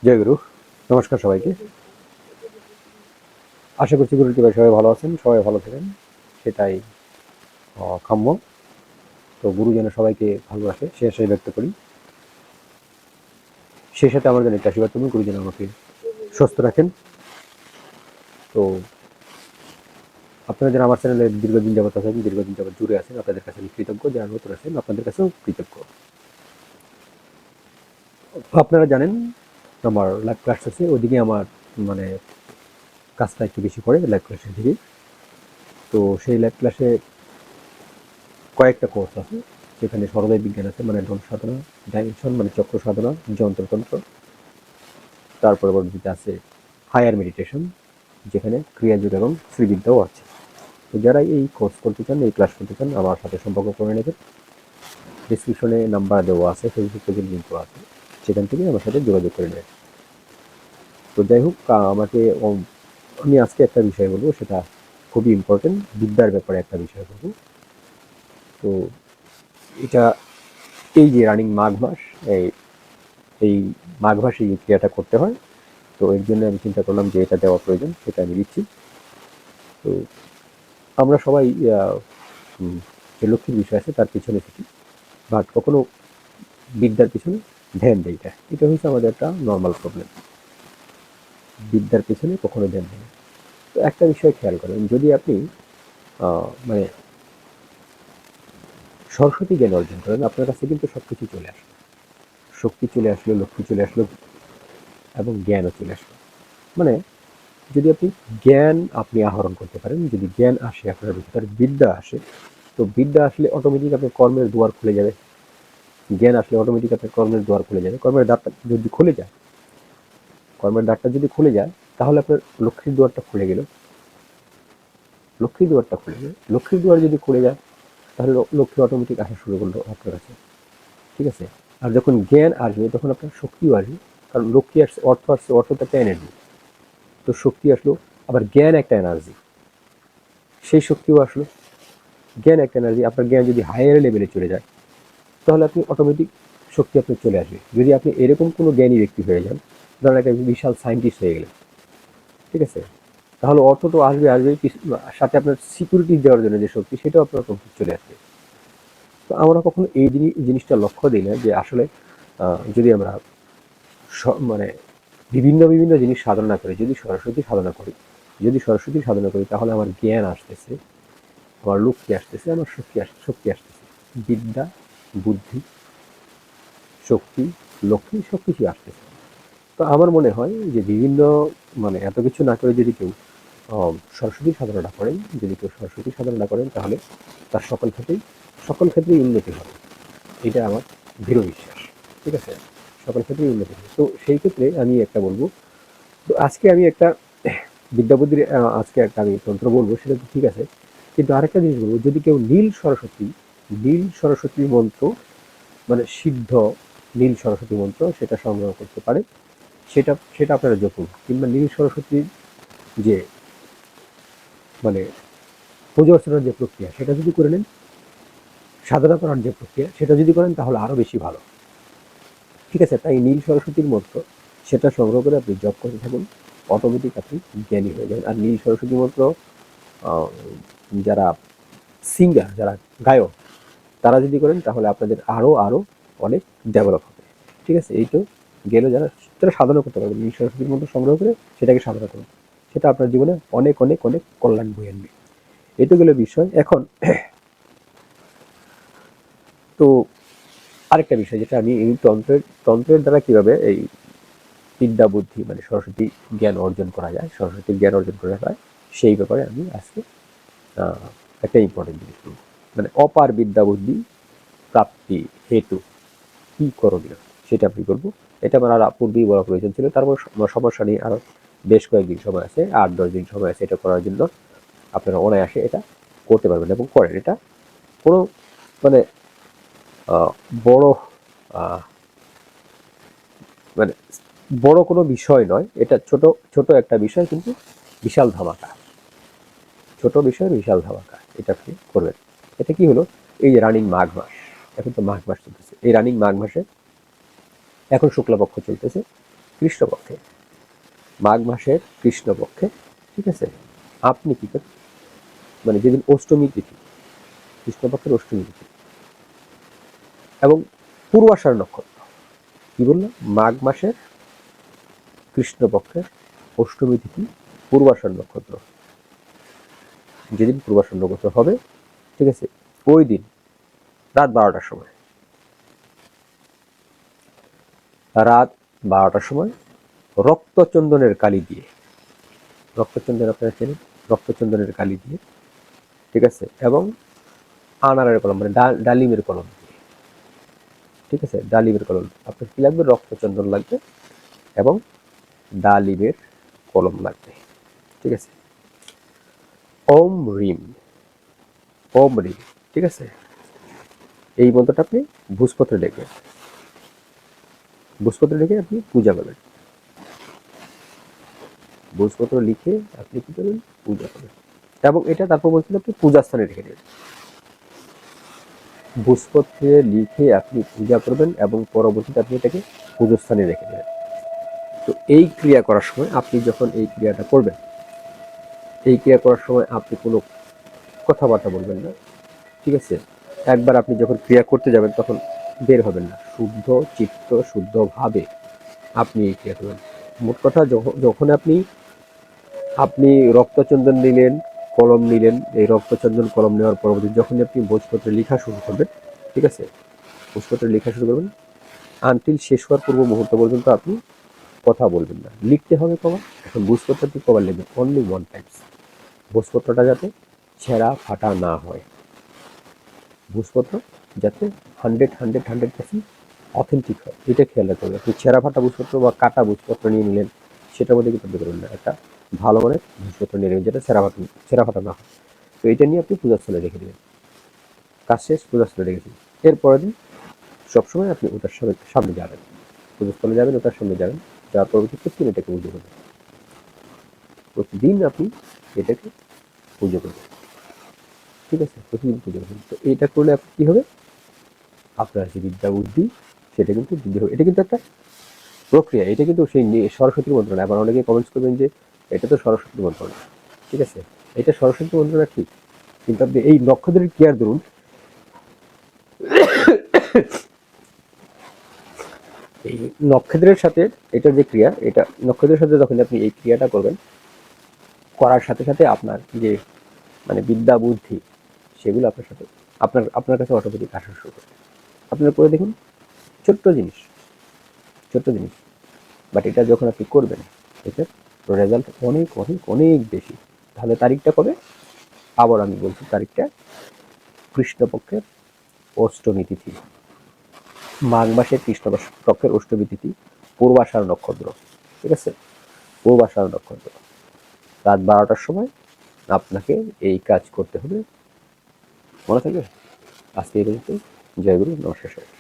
জয় গুরু। নমস্কার সবাইকে। আশা করছি গুরুর কৃপায় সবাই ভালো আছেন, সবাই ভালো থাকেন, সেটাই কাম্য। তো গুরু যেন সবাইকে ভালো রাখে সে আশাই ব্যক্ত করি। সেই সাথে আমার জন্য একটা আশীর্বাদ করুন, গুরু যেন আমাকে সুস্থ রাখেন। তো আপনারা যারা আমার চ্যানেলে দীর্ঘদিন যাবত আছেন, দীর্ঘদিন যাবত জুড়ে আছেন, আপনাদের কাছে আমি কৃতজ্ঞ। যারা নতুন আছেন আপনাদের কাছেও কৃতজ্ঞ। আপনারা জানেন আমার লাইভ ক্লাস আছে, ওদিকে আমার মানে কাজটা একটু বেশি পড়ে লাইভ ক্লাসের দিকে। তো সেই লাইভ ক্লাসে কয়েকটা কোর্স আছে, যেখানে সর্বদাই বিজ্ঞান আছে, মানে ড্রোন সাধনা, ডাইমেনশন মানে চক্র সাধনা, যন্ত্রতন্ত্র। তার পরবর্তীতে আছে হায়ার মেডিটেশন, যেখানে ক্রিয়াযোগ এবং শ্রীবিদ্যাও আছে। তো যারা এই কোর্স করতে চান, এই ক্লাস করতে চান, আমার সাথে সম্পর্ক করে নেবেন। ডিসক্রিপশনে নাম্বার দেওয়া আছে, ফেসবুক পেজের লিঙ্কও আছে, সেখান থেকে আমার সাথে যোগাযোগ করে নেবেন। তো যাই হোক, আমাকে আমি আজকে একটা বিষয় বলবো, সেটা খুবই ইম্পর্টেন্ট, বিদ্যার ব্যাপারে একটা বিষয় বলবো। তো এটা এই যে রানিং মাঘ মাস, এই এই মাঘ মাসে এই ক্রিয়াটা করতে হয়। তো এর জন্য আমি চিন্তা করলাম যে এটা দেওয়া প্রয়োজন, সেটা আমি দিচ্ছি। তো আমরা সবাই যে লক্ষ্মীর বিষয় আছে তার পিছনে থাকি, বাট কখনো বিদ্যার পিছনে ধ্যান দেয় না। এটা হচ্ছে আমাদের একটা নর্মাল প্রবলেম, বিদ্যার পিছনে কখনো ধ্যান দেয় না। তো একটা বিষয় খেয়াল করেন, যদি আপনি মানে সরস্বতী জ্ঞান অর্জন করেন, আপনার কাছে কিন্তু সব কিছু চলে আসলো, শক্তি চলে আসলো, লক্ষ্মী চলে আসলো, এবং জ্ঞানও চলে আসলো। মানে যদি আপনি জ্ঞান আহরণ করতে পারেন, যদি জ্ঞান আসে আপনার ভিতরে, বিদ্যা আসে, তো বিদ্যা আসলে অটোমেটিক আপনার কর্মের দুয়ার খুলে যাবে। জ্ঞান আসলে অটোমেটিক আপনার কর্মের দুয়ার খুলে যাবে। কর্মের দ্বারটা যদি খুলে যায়, কর্মের দ্বারটা যদি খুলে যায়, তাহলে আপনার লক্ষ্মীর দুয়ারটা খুলে গেল। লক্ষ্মীর দুয়ারটা খুলে গেল, লক্ষ্মীর দুয়ার যদি খুলে যায়, তাহলে লক্ষ্মী অটোমেটিক আসা শুরু করলো আপনার কাছে। ঠিক আছে? আর যখন জ্ঞান আসবে, তখন আপনার শক্তিও আসবে। কারণ লক্ষ্মী আসছে, অর্থ আসছে, অর্থ তো একটা এনার্জি। তো শক্তি আসলো, আবার জ্ঞান একটা এনার্জি, সেই শক্তিও আসলো। জ্ঞান একটা এনার্জি, আপনার জ্ঞান যদি হায়ার লেভেলে চলে যায়, তাহলে আপনি অটোমেটিক শক্তি আপনার চলে আসবে। যদি আপনি এরকম কোনো জ্ঞানী ব্যক্তি হয়ে যান, ধরেন একটা বিশাল সায়েন্টিস্ট হয়ে গেলেন, ঠিক আছে, তাহলে অর্থ তো আসবে আসবে, সাথে আপনার সিকিউরিটি দেওয়ার জন্য যে শক্তি, সেটাও আপনার চলে আসবে। তো আমরা কখনো এই জিনিসটা লক্ষ্য দিই না যে আসলে যদি আমরা মানে বিভিন্ন বিভিন্ন জিনিস সাধনা করি, যদি সরস্বতী সাধনা করি, তাহলে আমার জ্ঞান আসতেছে, আমার লক্ষ্মী আসতেছে, আমার শক্তি আসতেছে, বিদ্যা, বুদ্ধি, শক্তি, লক্ষ্মী সব কিছুই আসতেছে। তো আমার মনে হয় যে বিভিন্ন মানে এত কিছু না করে যদি কেউ সরস্বতী সাধনাটা করেন, তাহলে তার সকল ক্ষেত্রেই উন্নতি হবে। এটা আমার দৃঢ় বিশ্বাস। ঠিক আছে? সকল ক্ষেত্রেই উন্নতি হবে। তো সেই ক্ষেত্রে আমি একটা বলবো, তো আজকে আমি একটা বিদ্যাবুদ্ধির আজকে একটা আমি তন্ত্র বলবো, সেটা তো ঠিক আছে, কিন্তু আরেকটা জিনিস বলবো, যদি কেউ নীল সরস্বতী মন্ত্র, মানে সিদ্ধ নীল সরস্বতী মন্ত্র, সেটা সংগ্রহ করতে পারে, সেটা সেটা আপনারা জপুন। কিংবা নীল সরস্বতীর যে মানে পুজো অর্চনার যে প্রক্রিয়া, সেটা যদি করে নেন, সাধনা করার যে প্রক্রিয়া, সেটা যদি করেন, তাহলে আরো বেশি ভালো। ঠিক আছে? তাই নীল সরস্বতীর মন্ত্র, সেটা সংগ্রহ করে আপনি জপ করতে থাকুন, অটোমেটিক আপনি জ্ঞানী হয়ে যাবেন। আর নীল সরস্বতী মন্ত্র যারা সিঙ্গার, যারা গায়ক, তারা যদি করেন, তাহলে আপনাদের আরো আরো অনেক ডেভেলপ হবে। ঠিক আছে? এই তো গেল, যারা তারা সাধনা করতে পারবে, নীল সরস্বতীর মন্ত্র সংগ্রহ করে সেটাকে সাধনা করুন, সেটা আপনার জীবনে অনেক অনেক অনেক কল্যাণ বয়ে আনবে। এই তো গেল বিষয়। এখন তো আরেকটা বিষয়, যেটা আমি এই তন্ত্রের দ্বারা কিভাবে এই বিদ্যা বুদ্ধি মানে সরস্বতী জ্ঞান অর্জন করা যায়, সরস্বতীর জ্ঞান অর্জন করা যায়, সেই ব্যাপারে আমি আজকে একটা ইম্পর্টেন্ট জিনিস বলবো। মানে অপার বিদ্যা বুদ্ধি প্রাপ্তি হেতু কি করণীয়, সেটা আমি বলবো। এটা আমার আর পূর্বেই বলা প্রয়োজন ছিল, তারপর সমস্যা নেই, আরো বেশ কয়েকদিন সময় আছে, 8-10 দিন সময় আছে এটা করার জন্য। আপনারা অনায়াসে এটা করতে পারবেন এবং করেন। এটা কোনো মানে বড় মানে বড় কোনো বিষয় নয়, এটা ছোট ছোট একটা বিষয়, কিন্তু বিশাল ধামাকা। ছোট বিষয় বিশাল ধামাকা, এটা আপনি করবেন। এটা কি হলো, এই যে রানিং মাঘ মাস, এখন তো মাঘ মাস চলতেছে, এই রানিং মাঘ মাসে এখন শুক্লাপক্ষ চলতেছে, কৃষ্ণপক্ষে, মাঘ মাসের কৃষ্ণপক্ষে, ঠিক আছে, আপনি কি করেন, মানে যেদিন অষ্টমী তিথি, কৃষ্ণপক্ষের অষ্টমী তিথি এবং পূর্বাষাঢ় নক্ষত্র, কি বললাম, মাঘ মাসের কৃষ্ণপক্ষের অষ্টমী তিথি, পূর্বাষাঢ় নক্ষত্র, যেদিন পূর্বাষাঢ় নক্ষত্র হবে, ঠিক আছে, ওই দিন রাত 12টার সময়, রাত 12টার সময় রক্তচন্দনের কালি দিয়ে, রক্তচন্দন আপনারা চেনেন, রক্তচন্দনের কালি দিয়ে, ঠিক আছে, এবং আনারের কলম মানে ডালিমের কলম দিয়ে, ঠিক আছে, ডালিমের কলম, আপনার কি লাগবে, রক্তচন্দন লাগবে এবং ডালিমের কলম লাগবে, ঠিক আছে। ওম রিম, ওম রিম, ঠিক আছে, এই মন্ত্রটা আপনি ভূজপত্রে লিখবেন, ভূজপত্রে লিখে আপনি পূজা করবেন, ভূজপত্র লিখে আপনি কি করবেন, পূজা করবেন, এবং এটা তারপর বলছিল আপনি পূজাস্থানে রেখে দেবেন, ভূজপত্রে লিখে আপনি পূজা করবেন এবং পরবর্তীতে আপনি এটাকে পূজস্থানে রেখে দেবেন। তো এই ক্রিয়া করার সময় আপনি যখন এই ক্রিয়াটা করবেন, এই ক্রিয়া করার সময় আপনি কোনো কথাবার্তা বলবেন না, ঠিক আছে। একবার আপনি যখন ক্রিয়া করতে যাবেন তখন বের হবেন না, শুদ্ধ চিত্ত শুদ্ধভাবে আপনি এই ক্রিয়া করবেন। মোট কথা যখন আপনি আপনি রক্তচন্দন নিলেন, কলম নিলেন, এই রক্তচন্দন কলম নেওয়ার পরবর্তী যখন আপনি ভোজপত্রে লেখা শুরু করবেন, ঠিক আছে, ভোজপত্রে লেখা শুরু করবেন, আনটিল শেষ হওয়ার পূর্ব মুহূর্ত পর্যন্ত আপনি কথা বলবেন না। লিখতে হবে কবার, এখন ভোজপত্র আপনি কবার লিখবেন, অনলি ওয়ান টাইমস, ভোজপত্রটা যাতে ছেঁড়া ফাটা না হয়, ভোজপত্র যাতে 100% অথেন্টিক হয়, এটা খেয়াল রাখতে হবে। আপনি ছেঁড়া ফাটা ভোজপত্র বা কাটা ভোজপত্র নিয়ে নিলেন, সেটার মধ্যে কিন্তু আপনি করবেন না, একটা ভালো মানের ভোজপত্র নিয়ে নেবেন যেটা ছেঁড়া ফাটা না হয়। তো এটা নিয়ে আপনি পূজাস্থলে রেখে দেবেন, কাজ শেষ, পূজাস্থলে রেখেছেন। এরপরের দিন সবসময় আপনি ওটার সামনে যাবেন, পূজাস্থলে যাবেন, ওটার সামনে যাবেন, যাওয়ার পরবর্তী প্রতিদিন এটাকে পুজো করবেন, প্রতিদিন আপনি এটাকে পুজো করবেন, ঠিক আছে, প্রতিদিন পুজো করবেন। তো এটা করলে আপনি কী হবে, আপনার যে বিদ্যা বুদ্ধি সেটা কিন্তু বৃদ্ধি হবে। এটা কিন্তু একটা প্রক্রিয়া, এটা কিন্তু সেই সরস্বতীর মন্ত্র না। আবার অনেকে কমেন্টস করবেন যে এটা তো সরস্বতীর মন্ত্র না, ঠিক আছে, এটা সরস্বতীর মন্ত্র না ঠিক, কিন্তু আপনি এই নক্ষত্রের ক্রিয়ার দরুন, এই নক্ষত্রের সাথে এটার যে ক্রিয়া, এটা নক্ষত্রের সাথে যখন আপনি এই ক্রিয়াটা করবেন, করার সাথে সাথে আপনার যে মানে বিদ্যা বুদ্ধি সেগুলো আপনার সাথে আপনার কাছে অটোমেটিক আসা শুরু করবে। আপনারা করে দেখুন, ছোট্ট জিনিস, ছোট্ট জিনিস, বাট এটা যখন আপনি করবেন এটার রেজাল্ট অনেক অনেক অনেক বেশি। তাহলে তারিখটা কবে, আবার আমি বলছি, তারিখটা কৃষ্ণপক্ষের অষ্টমী তিথি, মাঘ মাসের কৃষ্ণপক্ষের অষ্টমী তিথি, পূর্বাষাঢ় নক্ষত্র, ঠিক আছে, পূর্বাষাঢ় নক্ষত্র, রাত 12টার সময় আপনাকে এই কাজ করতে হবে, মনে থাকবে। আজকে এই পর্যন্ত, জয় গুরু, নমস্কার।